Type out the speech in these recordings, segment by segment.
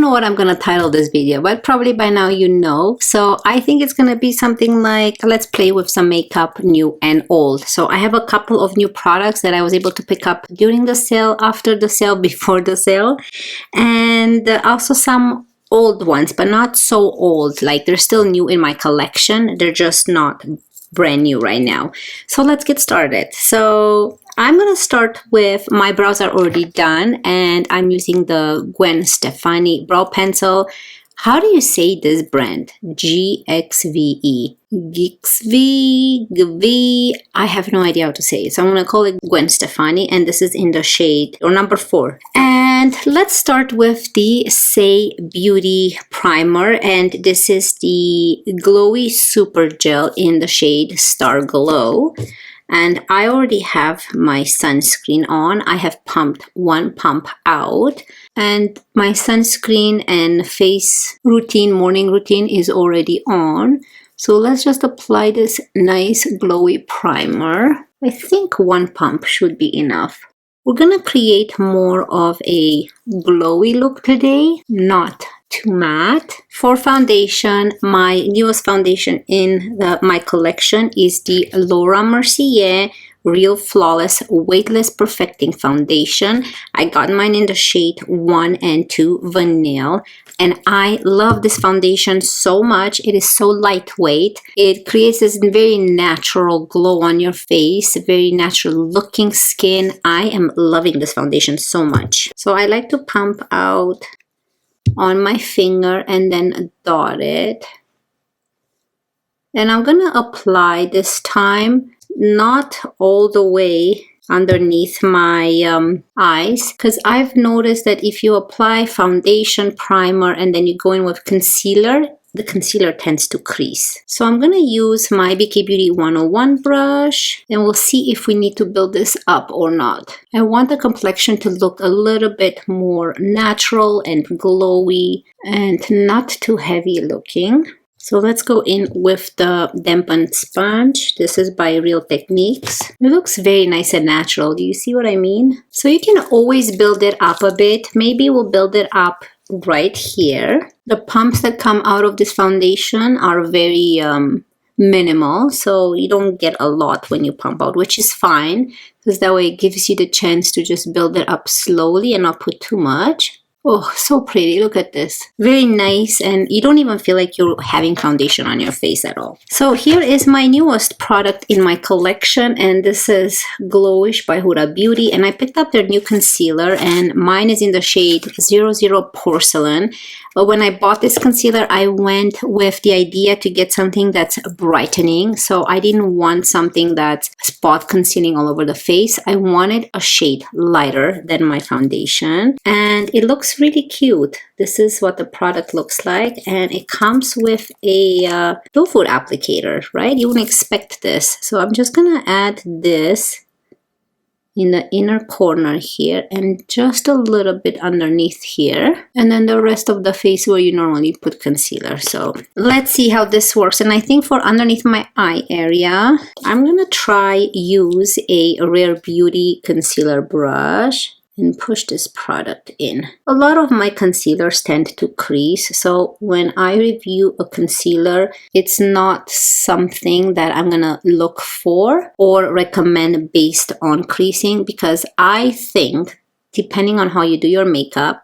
know what I'm gonna title this video, but probably by now you know. So I think it's gonna be something like, let's play with some makeup, new and old. So I have a couple of new products that I was able to pick up during the sale, after the sale, before the sale, and also some old ones, but not so old. Like, they're still new in my collection, they're just not brand new right now. So let's get started. So I'm gonna start with, my brows are already done, and I'm using the Gwen Stefani brow pencil. How do you say this brand? GXVE. GXVE. I have no idea how to say it, so I'm gonna call it Gwen Stefani, and this is in the shade, or number 4. And let's start with the Saie Beauty Primer, and this is the Glowy Super Gel in the shade Starglow. And I already have my sunscreen on. I have pumped one pump out, and my sunscreen and face routine, morning routine, is already on. So let's just apply this nice glowy primer. I think one pump should be enough. We're gonna create more of a glowy look today, not too matte. For foundation, my newest foundation in my collection is the Laura Mercier Real Flawless Weightless Perfecting Foundation. I got mine in the shade 1 and 2 Vanille, and I love this foundation so much. It is so lightweight. It creates this very natural glow on your face, very natural looking skin. I am loving this foundation so much. So I like to pump out on my finger and then dot it. And I'm gonna apply this time not all the way underneath my eyes, because I've noticed that if you apply foundation, primer, and then you go in with concealer, the concealer tends to crease. So I'm gonna use my BK Beauty 101 brush, and we'll see if we need to build this up or not. I want the complexion to look a little bit more natural and glowy and not too heavy looking. So let's go in with the dampened sponge. This is by Real Techniques. It looks very nice and natural. Do you see what I mean? So you can always build it up a bit. Maybe we'll build it up right here. The pumps that come out of this foundation are very minimal, so you don't get a lot when you pump out, which is fine, because that way it gives you the chance to just build it up slowly and not put too much. Oh, so pretty. Look at this. Very nice, and you don't even feel like you're having foundation on your face at all. So here is my newest product in my collection, and this is Glowish by Huda Beauty, and I picked up their new concealer, and mine is in the shade 00 Porcelain. But when I bought this concealer, I went with the idea to get something that's brightening. So I didn't want something that's spot concealing all over the face. I wanted a shade lighter than my foundation, and it looks really cute. This is what the product looks like, and it comes with a doe food applicator, right? You wouldn't expect this. So I'm just gonna add this in the inner corner here, and just a little bit underneath here, and then the rest of the face where you normally put concealer. So let's see how this works. And I think for underneath my eye area, I'm gonna try use a Rare Beauty concealer brush and push this product in. A lot of my concealers tend to crease, so when I review a concealer, it's not something that I'm gonna look for or recommend based on creasing, because I think, depending on how you do your makeup,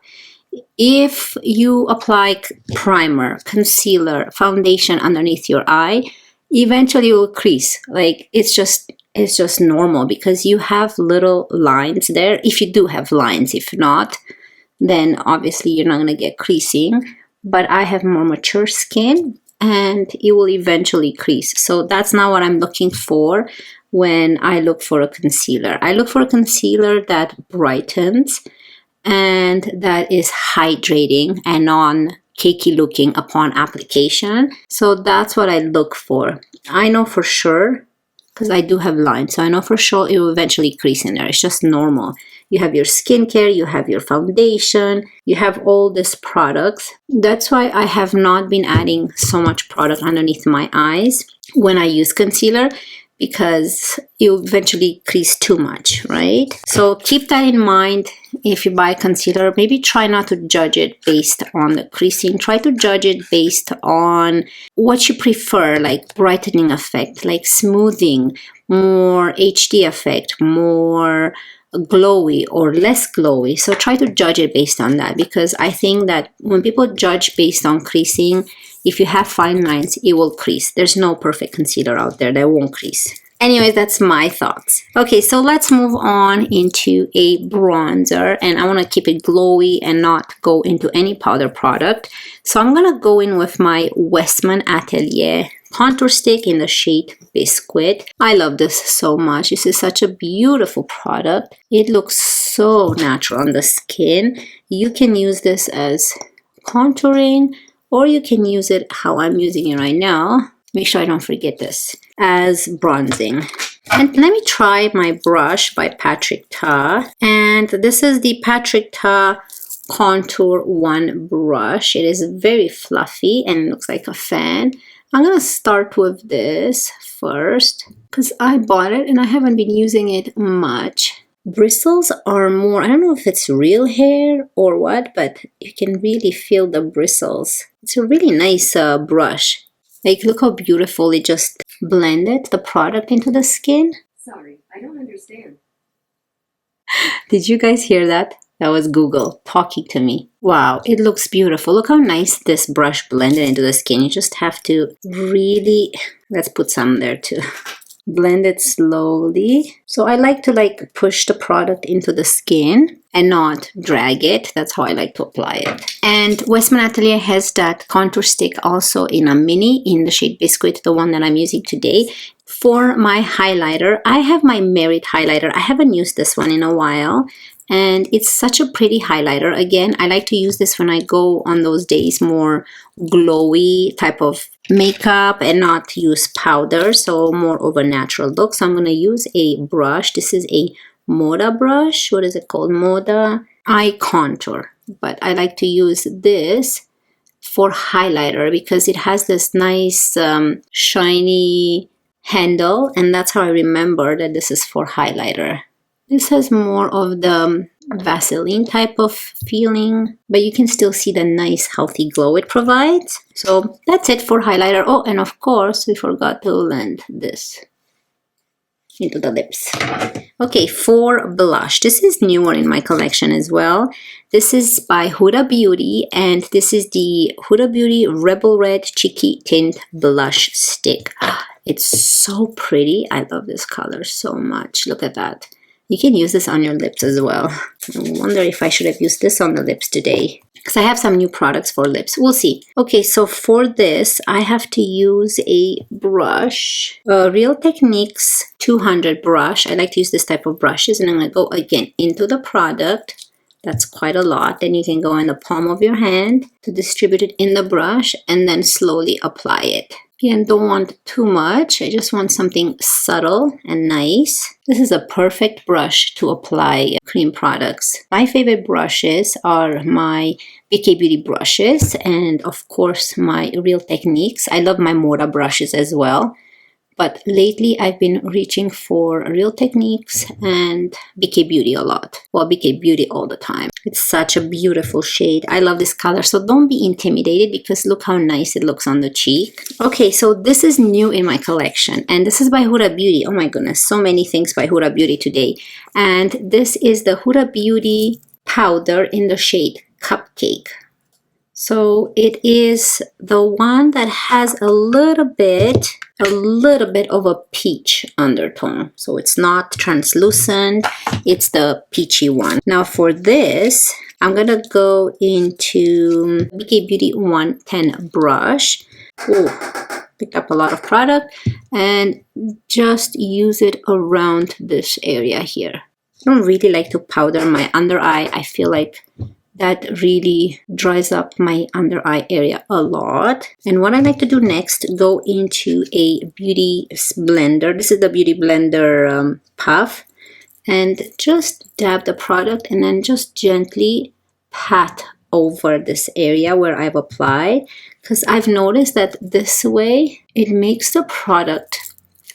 if you apply primer, concealer, foundation underneath your eye, eventually it will crease. Like, it's just normal, because you have little lines there. If you do have lines, if not, then obviously you're not going to get creasing. But I have more mature skin, and it will eventually crease. So that's not what I'm looking for when I look for a concealer. I look for a concealer that brightens and that is hydrating and non-cakey looking upon application. So that's what I look for. I know for sure, because I do have lines, so I know for sure it will eventually crease in there. It's just normal. You have your skincare, you have your foundation, you have all these products. That's why I have not been adding so much product underneath my eyes when I use concealer, because you eventually crease too much, right? So keep that in mind. If you buy concealer, maybe try not to judge it based on the creasing. Try to judge it based on what you prefer, like brightening effect, like smoothing, more HD effect, more glowy or less glowy. So try to judge it based on that, because I think that when people judge based on creasing, if you have fine lines, it will crease. There's no perfect concealer out there that won't crease. Anyways, that's my thoughts. Okay, so let's move on into a bronzer, and I want to keep it glowy and not go into any powder product. So I'm going to go in with my Westman Atelier contour stick in the shade Biscuit. I love this so much. This is such a beautiful product. It looks so natural on the skin. You can use this as contouring, or you can use it how I'm using it right now. Make sure I don't forget this, as bronzing. And let me try my brush by Patrick Ta. And this is the Patrick Ta Contour 1 brush. It is very fluffy and looks like a fan. I'm going to start with this first because I bought it and I haven't been using it much. Bristles are more, I don't know if it's real hair or what, but you can really feel the bristles. It's a really nice brush. Like, look how beautiful it just blended the product into the skin. Sorry, I don't understand. Did you guys hear that? That was Google talking to me. Wow, it looks beautiful. Look how nice this brush blended into the skin. You just have to really, let's put some there too. Blend it slowly. So I like to push the product into the skin and not drag it. That's how I like to apply it. And Westman Atelier has that contour stick also in a mini in the shade Biscuit, the one that I'm using today. For my highlighter, I have my Merit highlighter. I haven't used this one in a while. And it's such a pretty highlighter. Again, I like to use this when I go on those days more glowy type of makeup and not use powder, so more of a natural look. So I'm going to use a brush. This is a Moda brush. What is it called? Moda Eye Contour. But I like to use this for highlighter because it has this nice shiny handle, and that's how I remember that this is for highlighter. This has more of the Vaseline type of feeling, but you can still see the nice healthy glow it provides. So that's it for highlighter. Oh, and of course we forgot to blend this into the lips. Okay, for blush, this is newer in my collection as well. This is by Huda Beauty, and this is the Huda Beauty Rebel Red Cheeky Tint Blush Stick. It's so pretty. I love this color so much. Look at that. You can use this on your lips as well. I wonder if I should have used this on the lips today, because I have some new products for lips. We'll see. Okay, so for this, I have to use a brush, a Real Techniques 200 brush. I like to use this type of brushes, and I'm going to go again into the product. That's quite a lot. Then you can go in the palm of your hand to distribute it in the brush and then slowly apply it. Again, don't want too much. I just want something subtle and nice. This is a perfect brush to apply cream products. My favorite brushes are my BK Beauty brushes and of course my Real Techniques. I love my Moda brushes as well. But lately I've been reaching for Real Techniques and BK Beauty a lot. Well, BK Beauty all the time. It's such a beautiful shade. I love this color. So don't be intimidated because look how nice it looks on the cheek. Okay, so this is new in my collection. And this is by Huda Beauty. Oh my goodness, so many things by Huda Beauty today. And this is the Huda Beauty powder in the shade Cupcake. So it is the one that has a little bit of a peach undertone. So it's not translucent, it's the peachy one. Now for this, I'm gonna go into BK Beauty 110 brush. Oh, picked up a lot of product, and just use it around this area here. I don't really like to powder my under eye. I feel like that really dries up my under eye area a lot. And what I like to do next, go into a beauty blender. This is the beauty blender puff, and just dab the product and then just gently pat over this area where I've applied, because I've noticed that this way it makes the product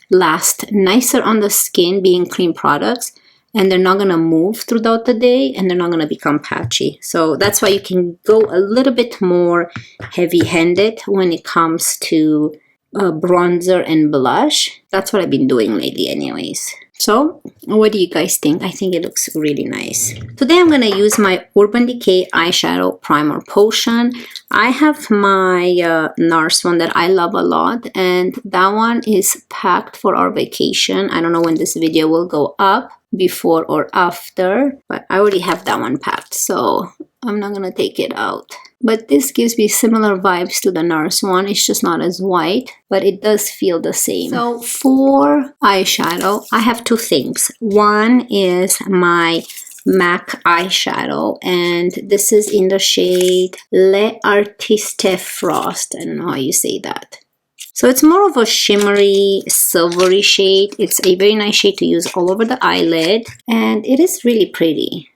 last nicer on the skin, being clean products, and they're not going to move throughout the day, and they're not going to become patchy. So that's why you can go a little bit more heavy-handed when it comes to bronzer and blush. That's what I've been doing lately anyways. So what do you guys think? I think it looks really nice. Today I'm going to use my Urban Decay eyeshadow primer potion. I have my NARS one that I love a lot, and that one is packed for our vacation. I don't know when this video will go up, before or after, but I already have that one packed, so I'm not going to take it out. But this gives me similar vibes to the NARS one. It's just not as white, but it does feel the same. So for eyeshadow, I have two things. One is my MAC eyeshadow, and this is in the shade Le Artiste Frost. I don't know how you say that. So it's more of a shimmery, silvery shade. It's a very nice shade to use all over the eyelid, and it is really pretty.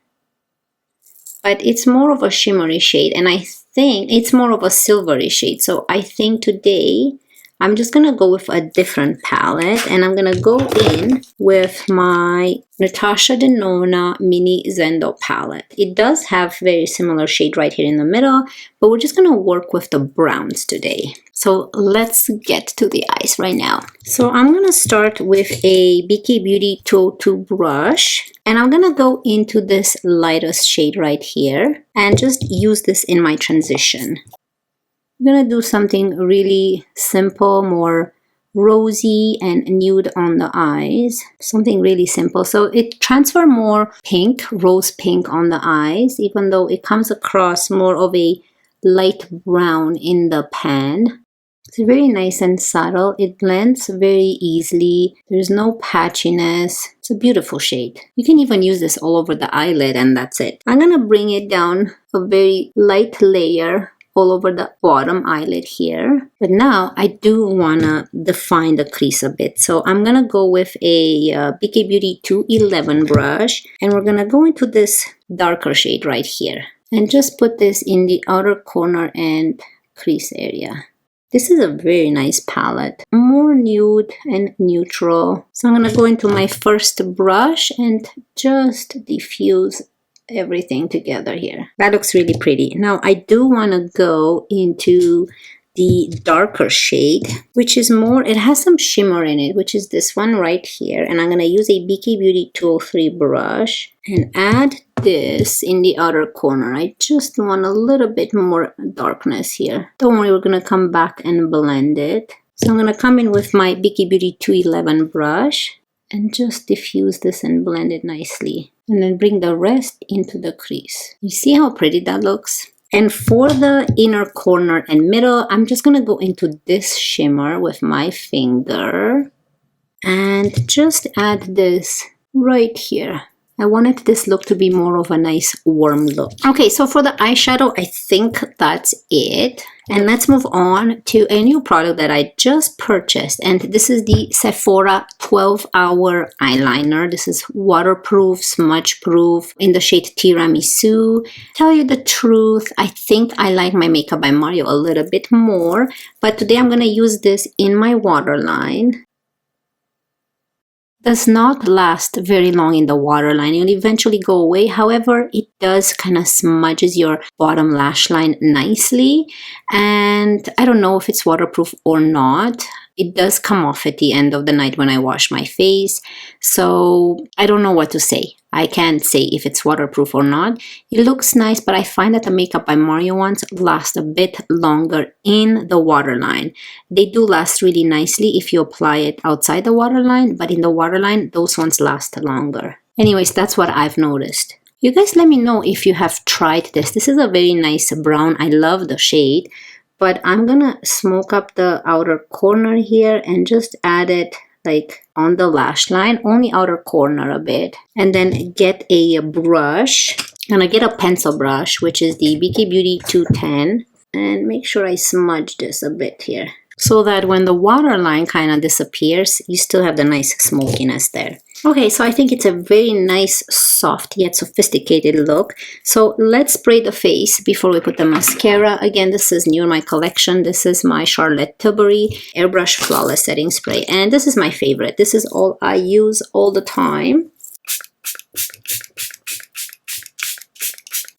But it's more of a shimmery shade, and I think it's more of a silvery shade. So I think today I'm just going to go with a different palette, and I'm going to go in with my Natasha Denona Mini Zendo palette. It does have very similar shade right here in the middle, but we're just going to work with the browns today. So let's get to the eyes right now. So I'm going to start with a BK Beauty 202 brush, and I'm going to go into this lightest shade right here and just use this in my transition. I'm going to do something really simple, more rosy and nude on the eyes. Something really simple. So it transfers more pink, rose pink on the eyes, even though it comes across more of a light brown in the pan. It's very nice and subtle. It blends very easily. There's no patchiness. It's a beautiful shade. You can even use this all over the eyelid, and that's it. I'm going to bring it down a very light layer all over the bottom eyelid here. But now I do want to define the crease a bit. So I'm going to go with a BK Beauty 211 brush, and we're going to go into this darker shade right here and just put this in the outer corner and crease area. This is a very nice palette, more nude and neutral. So I'm going to go into my first brush and just diffuse everything together here. That looks really pretty. Now I do want to go into the darker shade, which is more, it has some shimmer in it, which is this one right here. And I'm going to use a BK Beauty 203 brush and add this in the outer corner. I just want a little bit more darkness here. Don't worry, we're going to come back and blend it. So I'm going to come in with my BK Beauty 211 brush and just diffuse this and blend it nicely. And then bring the rest into the crease. You see how pretty that looks? And for the inner corner and middle, I'm just going to go into this shimmer with my finger and just add this right here. I wanted this look to be more of a nice warm look. Okay, so for the eyeshadow, I think that's it. And let's move on to a new product that I just purchased. And this is the Sephora 12-Hour Eyeliner. This is waterproof, smudge-proof in the shade Tiramisu. Tell you the truth, I think I like my Makeup by Mario a little bit more. But today I'm going to use this in my waterline. Does not last very long in the waterline. It'll eventually go away. However, it does kind of smudges your bottom lash line nicely. And I don't know if it's waterproof or not. It does come off at the end of the night when I wash my face. So I don't know what to say. I can't say if it's waterproof or not. It looks nice, but I find that the Makeup by Mario ones last a bit longer in the waterline. They do last really nicely if you apply it outside the waterline, but in the waterline, those ones last longer. Anyways, that's what I've noticed. You guys let me know if you have tried this. This is a very nice brown. I love the shade, but I'm gonna smoke up the outer corner here and just add it like on the lash line, only outer corner a bit, and then get a brush. I'm gonna get a pencil brush, which is the BK Beauty 210, and make sure I smudge this a bit here. so that when the waterline kind of disappears, you still have the nice smokiness there. Okay, so I think it's a very nice, soft, yet sophisticated look. So let's spray the face before we put the mascara. Again, this is new in my collection. This is my Charlotte Tilbury Airbrush Flawless Setting Spray. And this is my favorite. This is all I use all the time.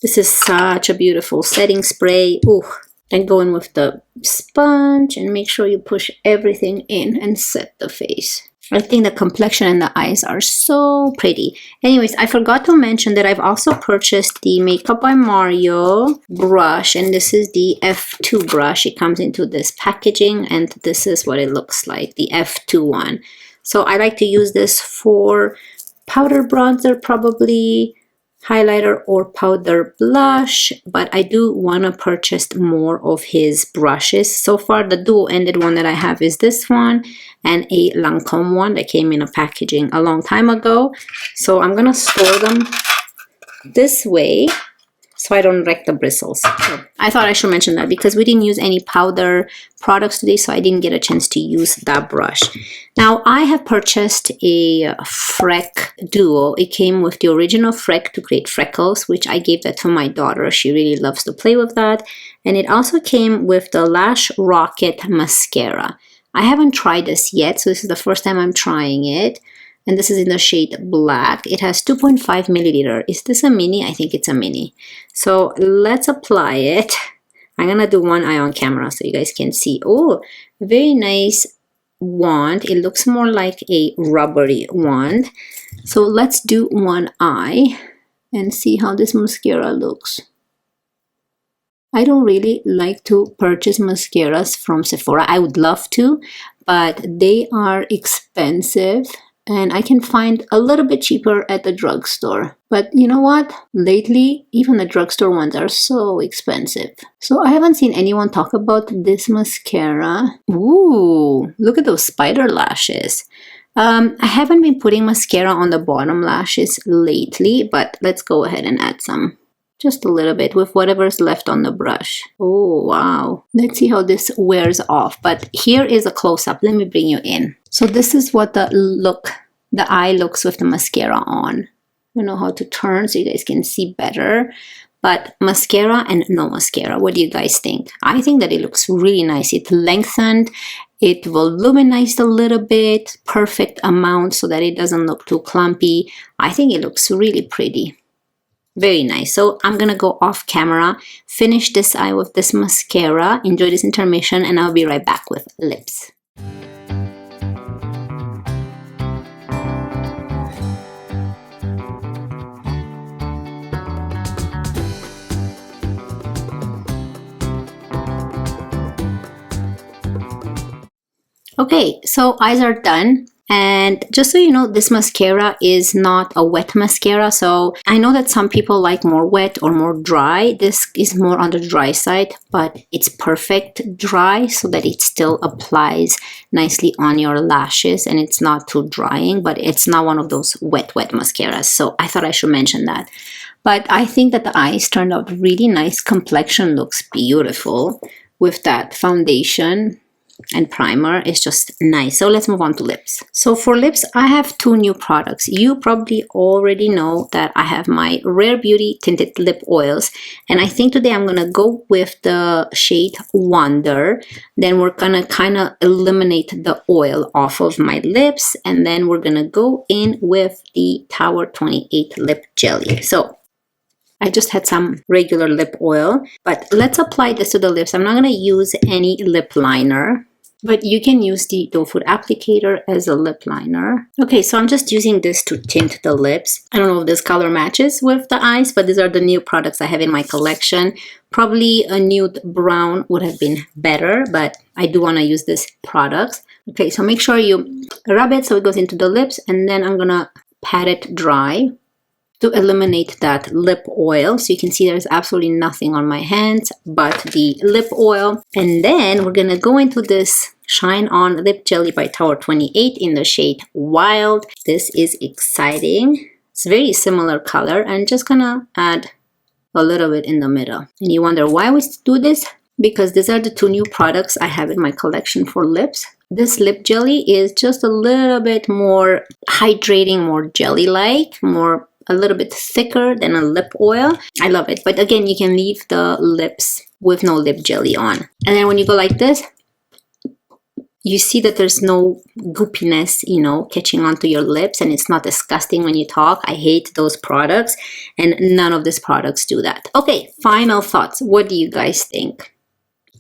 This is such a beautiful setting spray. Ooh. And go in with the sponge and make sure you push everything in and set the face. I think the complexion and the eyes are so pretty. Anyways, I forgot to mention that I've also purchased the Makeup by Mario brush, and this is the F2 brush. It comes into this packaging, and this is what it looks like, the F2 one. So I like to use this for powder bronzer, probably highlighter or powder blush, but I do want to purchase more of his brushes. So far, the dual-ended one that I have is this one and a Lancome one that came in a packaging a long time ago. So I'm going to store them this way so I don't wreck the bristles. So I thought I should mention that because we didn't use any powder products today, so I didn't get a chance to use that brush. Now, I have purchased a Freck Duo. It came with the original Freck to create freckles, which I gave that to my daughter. She really loves to play with that. And it also came with the Lash Rocket Mascara. I haven't tried this yet, so this is the first time I'm trying it. And this is in the shade Black. It has 2.5 milliliter. Is this a mini? I think it's a mini. So let's apply it. I'm gonna do one eye on camera so you guys can see. Oh, very nice wand. It looks more like a rubbery wand. So let's do one eye and see how this mascara looks. I don't really like to purchase mascaras from Sephora. I would love to, but they are expensive. And I can find a little bit cheaper at the drugstore. But you know what? Lately, even the drugstore ones are so expensive. So I haven't seen anyone talk about this mascara. Ooh, look at those spider lashes. I haven't been putting mascara on the bottom lashes lately, but let's go ahead and add some. Just a little bit with whatever's left on the brush. Oh, wow. Let's see how this wears off. But here is a close-up. Let me bring you in. So this is what the eye looks with the mascara on. I don't know how to turn so you guys can see better. But mascara and no mascara. What do you guys think? I think that it looks really nice. It lengthened. It voluminized a little bit. Perfect amount so that it doesn't look too clumpy. I think it looks really pretty. Very nice. So I'm gonna go off camera, finish this eye with this mascara, enjoy this intermission, and I'll be right back with lips. Okay, so eyes are done. And just so you know, this mascara is not a wet mascara. So I know that some people like more wet or more dry. This is more on the dry side, but it's perfect dry so that it still applies nicely on your lashes and it's not too drying, but it's not one of those wet mascaras. So I thought I should mention that. But I think that the eyes turned out really nice. Complexion looks beautiful with that foundation. And primer is just nice. So let's move on to lips. So for lips, I have two new products. You probably already know that I have my Rare Beauty tinted lip oils, and I think today I'm gonna go with the shade Wonder. Then we're gonna kind of eliminate the oil off of my lips, and then we're gonna go in with the Tower 28 lip jelly. So I just had some regular lip oil, but let's apply this to the lips. I'm not going to use any lip liner, but you can use the doe food applicator as a lip liner. Okay, so I'm just using this to tint the lips. I don't know if this color matches with the eyes, but these are the new products I have in my collection. Probably a nude brown would have been better, but I do want to use this product. Okay, so make sure you rub it so it goes into the lips, and then I'm going to pat it dry to eliminate that lip oil. So you can see there's absolutely nothing on my hands but the lip oil. And then we're gonna go into this Shine On Lip Jelly by Tower 28 in the shade Wild. This is exciting. It's very similar color, and just gonna add a little bit in the middle. And you wonder why we do this? because these are the two new products I have in my collection for lips. This lip jelly is just a little bit more hydrating, more jelly-like, a little bit thicker than a lip oil. I love it. But again, you can leave the lips with no lip jelly on. And then when you go like this, you see that there's no goopiness, you know, catching onto your lips, and it's not disgusting when you talk. I hate those products, and none of these products do that. Okay, final thoughts. What do you guys think?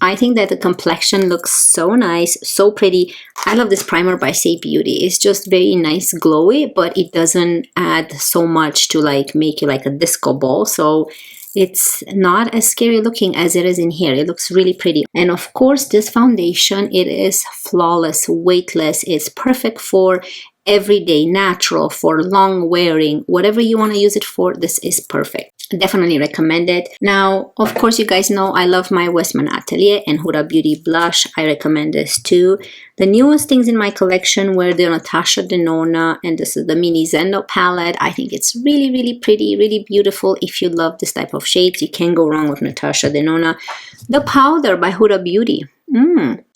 I think that the complexion looks so nice, so pretty. I love this primer by Saie Beauty. It's just very nice, glowy, but it doesn't add so much to like make you like a disco ball. So it's not as scary looking as it is in here. It looks really pretty. And of course, this foundation, it is flawless, weightless. It's perfect for everyday, natural, for long wearing. Whatever you want to use it for, this is perfect. Definitely recommend it. Now, of course, you guys know I love my Westman Atelier and Huda Beauty blush. I recommend this too. The newest things in my collection were the Natasha Denona, and this is the mini Zendo palette. I think it's really, really pretty, really beautiful. If you love this type of shades, you can't go wrong with Natasha Denona. The powder by Huda Beauty.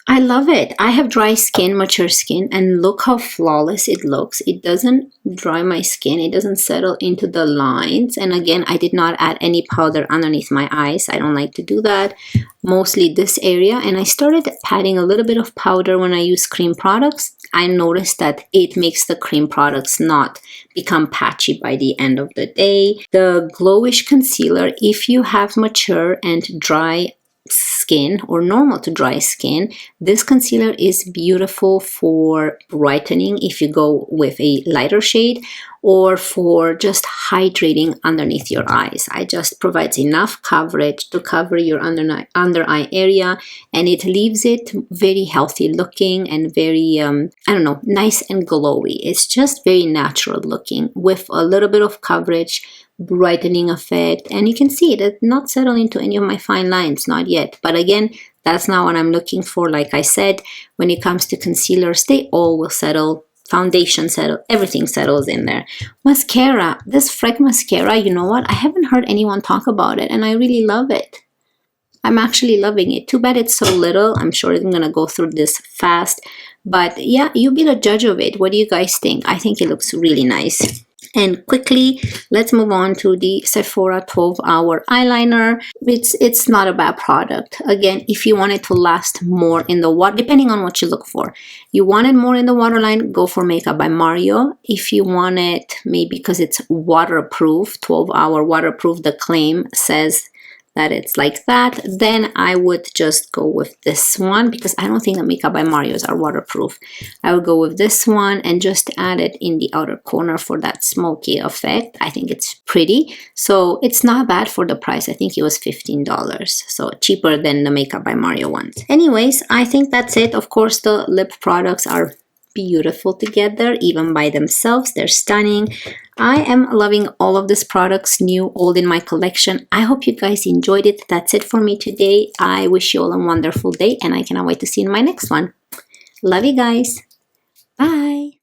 I love it. I have dry skin, mature skin, and look how flawless it looks. It doesn't dry my skin. It doesn't settle into the lines. And again, I did not add any powder underneath my eyes. I don't like to do that. Mostly this area. And I started adding a little bit of powder when I use cream products. I noticed that it makes the cream products not become patchy by the end of the day. The Glowish concealer, if you have mature and dry skin or normal to dry skin, this concealer is beautiful for brightening if you go with a lighter shade, or for just hydrating underneath your eyes. It just provides enough coverage to cover your under eye area, and it leaves it very healthy looking and very I don't know, nice and glowy. It's just very natural looking with a little bit of coverage, brightening effect, and you can see it. It's not settling into any of my fine lines, not yet. But again, that's not what I'm looking for. Like I said, when it comes to concealers, they all will settle. Foundation settle, everything settles in there. Mascara, this Freck mascara, you know what? I haven't heard anyone talk about it, and I really love it. I'm actually loving it. Too bad it's so little. I'm sure I'm gonna go through this fast, but yeah, you be the judge of it. What do you guys think? I think it looks really nice. And quickly, let's move on to the Sephora 12-hour eyeliner. It's not a bad product. Again, if you want it to last more in the water, depending on what you look for. You want it more in the waterline, go for Makeup by Mario. If you want it, maybe because it's waterproof, 12-hour waterproof, the claim says that it's like that, then I would just go with this one, because I don't think the Makeup by Mario's are waterproof. I would go with this one and just add it in the outer corner for that smoky effect. I think it's pretty, so it's not bad for the price. I think it was $15, so cheaper than the Makeup by Mario ones. Anyways, I think that's it. Of course, the lip products are beautiful together, even by themselves. They're stunning. I am loving all of these products, new, old, in my collection. I hope you guys enjoyed it. That's it for me today. I wish you all a wonderful day, and I cannot wait to see you in my next one. Love you guys. Bye.